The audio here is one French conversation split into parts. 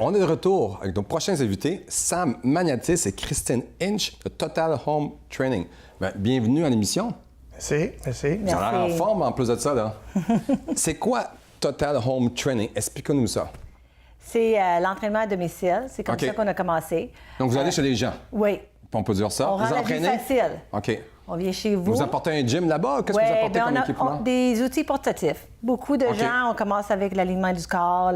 On est de retour avec nos prochains invités, Sam Magnatis et Christine Inch de Total Home Training. Bienvenue à l'émission. Merci. Vous avez l'air en forme en plus de ça, là. C'est quoi Total Home Training? Expliquez-nous ça. C'est l'entraînement à domicile. C'est comme ça qu'on a commencé. Donc, vous allez chez les gens? Oui. On peut dire ça? On rend la vie facile. OK. On vient chez vous. Vous apportez un gym là-bas? Qu'est-ce que vous apportez comme équipement? Des outils portatifs. Beaucoup de gens, on commence avec l'alignement du corps,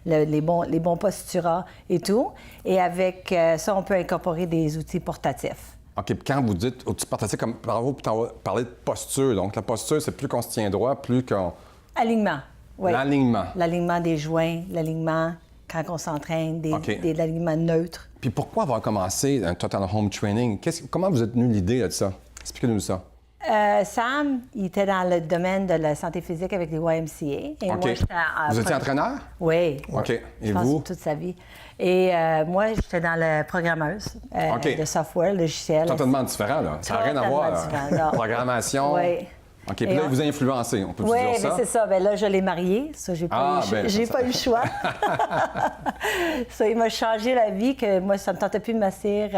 les bons posturats et tout. Et avec ça, on peut incorporer des outils portatifs. OK. Puis quand vous dites outils portatifs, comme par vous parler de posture. Donc, la posture, c'est plus qu'on se tient droit, plus qu'on... Alignement, oui. L'alignement. L'alignement des joints, l'alignement quand on s'entraîne, l'alignement neutre. Puis pourquoi avoir commencé un Total Home Training? Comment vous êtes venu l'idée de ça? Expliquez-nous ça. Sam, il était dans le domaine de la santé physique avec les YMCA. Et moi, j'étais vous étiez entraîneur? Oui. OK. Et je pense vous? Toute sa vie. Et moi, j'étais dans la programmeuse de software, logiciel. Totalement différent, là. Ça n'a rien à voir. Programmation. Oui. OK. Puis là, il vous a influencé, on peut dire ça? Oui, mais c'est ça. Bien là, je l'ai marié. Ça, j'ai pas eu le choix. Ça, il m'a changé la vie, que moi, ça ne me tentait plus de m'asseoir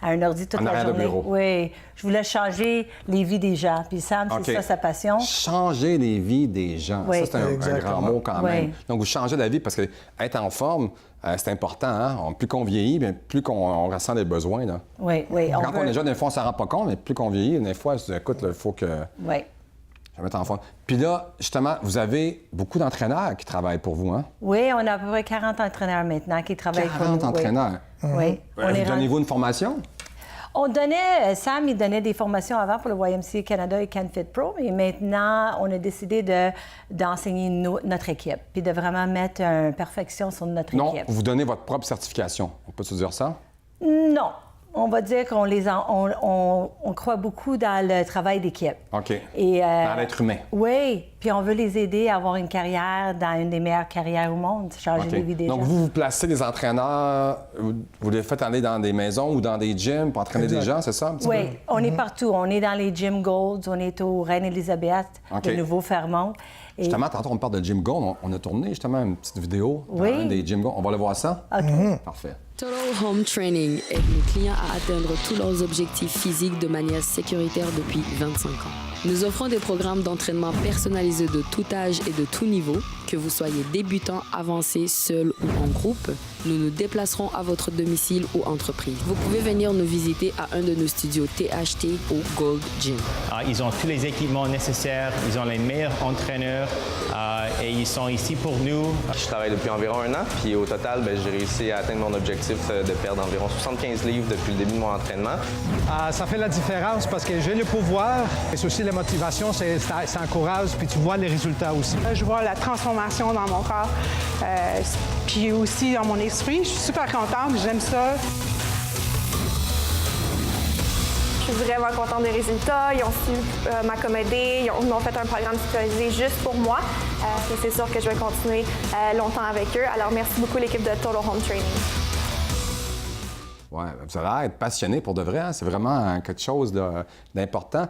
à un ordi toute la journée. Bureau. Oui. Je voulais changer les vies des gens. Puis Sam, c'est ça sa passion. Changer les vies des gens. Oui. Ça, c'est un grand mot quand même. Oui. Donc, vous changez la vie parce que être en forme, c'est important. Hein? Plus qu'on vieillit, bien, plus qu'on ressent des besoins. Là. Oui, oui. Quand on est jeune, des fois, on ne s'en rend pas compte, mais plus qu'on vieillit, des fois, écoute, il faut que... Oui. Je vais mettre en forme. Puis là, justement, vous avez beaucoup d'entraîneurs qui travaillent pour vous, hein? Oui, on a à peu près 40 entraîneurs maintenant qui travaillent pour nous. 40 entraîneurs? Oui. Donnez-vous une formation? On donnait, Sam, il donnait des formations avant pour le YMCA Canada et CanFit Pro, mais maintenant, on a décidé d'enseigner notre équipe, puis de vraiment mettre une perfection sur notre équipe. Non, vous donnez votre propre certification. On peut se dire ça? Non. On va dire qu'on on croit beaucoup dans le travail d'équipe. OK. Et, dans l'être humain. Oui. Puis on veut les aider à avoir une carrière dans une des meilleures carrières au monde, changer les vies des gens. Donc, vous placez des entraîneurs, vous les faites aller dans des maisons ou dans des gyms pour entraîner des gens, c'est ça? Un petit peu? On est partout. On est dans les Gym Golds, on est au Reine-Élisabeth, le Nouveau-Fermont. Justement, tantôt, on parle de Gym Gold. On a tourné justement une petite vidéo dans un des Gym Gold. On va aller voir ça? OK. Parfait. Total Home Training aide nos clients à atteindre tous leurs objectifs physiques de manière sécuritaire depuis 25 ans. Nous offrons des programmes d'entraînement personnalisés de tout âge et de tout niveau. Que vous soyez débutant, avancé, seul ou en groupe, nous nous déplacerons à votre domicile ou entreprise. Vous pouvez venir nous visiter à un de nos studios THT au Gold Gym. Ils ont tous les équipements nécessaires, ils ont les meilleurs entraîneurs et ils sont ici pour nous. Je travaille depuis environ 1 an, puis au total, j'ai réussi à atteindre mon objectif de perdre environ 75 livres depuis le début de mon entraînement. Ça fait la différence parce que j'ai le pouvoir. C'est aussi la motivation, ça encourage, puis tu vois les résultats aussi. Je vois la transformation dans mon corps, puis aussi dans mon esprit. Je suis super contente, j'aime ça. Je suis vraiment contente des résultats. Ils ont su m'accommoder. Ils m'ont fait un programme spécialisé juste pour moi. C'est sûr que je vais continuer longtemps avec eux. Alors, merci beaucoup l'équipe de Total Home Training. Oui, vous avez l'air d'être passionné pour de vrai. Hein? C'est vraiment quelque chose d'important.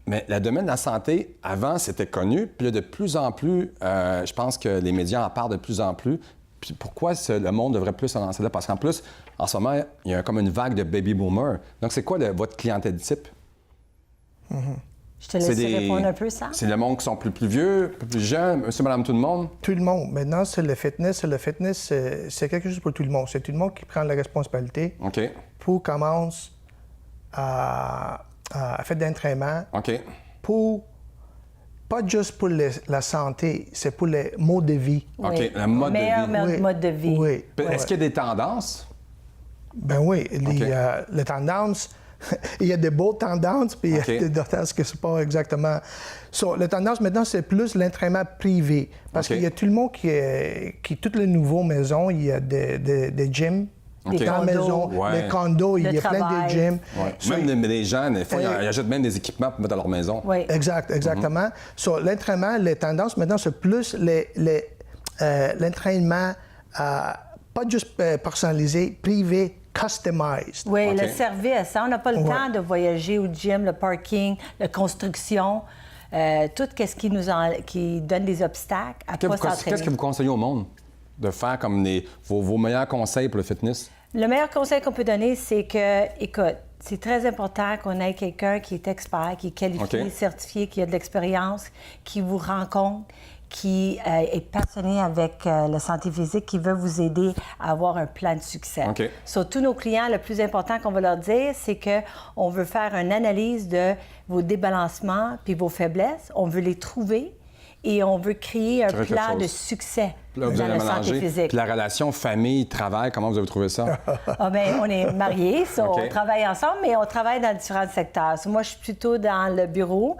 Mais le domaine de la santé, avant, c'était connu. Puis là, de plus en plus, je pense que les médias en parlent de plus en plus. Puis pourquoi le monde devrait plus se lancer là? Parce qu'en plus, en ce moment, il y a comme une vague de baby boomers. Donc, c'est quoi votre clientèle type? Je te laisse répondre un peu, ça. C'est le monde qui sont plus vieux, plus jeunes, monsieur, madame, tout le monde? Tout le monde. Maintenant, c'est le fitness. Le fitness, c'est quelque chose pour tout le monde. C'est tout le monde qui prend la responsabilité pour commencer à faire des entraînements. Pas juste pour la santé, c'est pour les modes de vie. Oui. Le mode de vie. Mode de vie. Oui. Est-ce qu'il y a des tendances? Ben oui. Les tendances, il y a des bonnes tendances, puis il y a des tendances que c'est pas exactement... les tendances, maintenant, c'est plus l'entraînement privé. Parce qu'il y a tout le monde qui toutes les nouvelles maisons, il y a des gyms. Dans la maison, les condos, il y a plein de gyms. Même les gens, des fois, ils achètent même des équipements pour mettre dans leur maison. Oui. Exactement. L'entraînement, les tendances, maintenant, c'est plus l'entraînement pas juste personnalisé, privé, customized. Oui, le service. On n'a pas le temps de voyager au gym, le parking, la construction, tout ce qui donne des obstacles à pas s'entraîner. Qu'est-ce que vous conseillez au monde? de faire comme vos meilleurs conseils pour le fitness? Le meilleur conseil qu'on peut donner, c'est que, écoute, c'est très important qu'on ait quelqu'un qui est expert, qui est qualifié, certifié, qui a de l'expérience, qui vous rencontre, qui est passionné avec la santé physique, qui veut vous aider à avoir un plan de succès. Sur tous nos clients, le plus important qu'on va leur dire, c'est qu'on veut faire une analyse de vos débalancements puis vos faiblesses. On veut les trouver et on veut créer un plan de succès là, vous dans la santé physique. Puis la relation famille-travail, comment vous avez trouvé ça? On est mariés, on travaille ensemble, mais on travaille dans différents secteurs. Moi, je suis plutôt dans le bureau,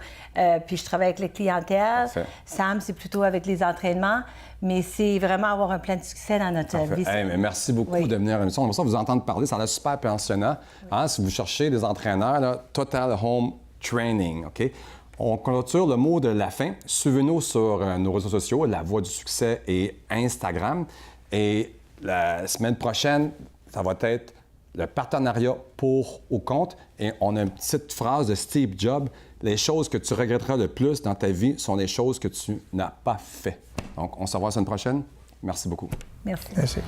puis je travaille avec les clientèles. Sam, c'est plutôt avec les entraînements. Mais c'est vraiment avoir un plan de succès dans notre vie. Mais merci beaucoup de venir à l'émission. On va vous entendre parler, ça a l'air super passionnant. Si vous cherchez des entraîneurs, là, Total Home Training, OK? On clôture le mot de la fin. Suivez-nous sur nos réseaux sociaux, La Voix du Succès et Instagram. Et la semaine prochaine, ça va être le partenariat pour ou contre. Et on a une petite phrase de Steve Jobs. Les choses que tu regretteras le plus dans ta vie sont les choses que tu n'as pas fait. Donc, on se revoit la semaine prochaine. Merci beaucoup. Merci. Merci.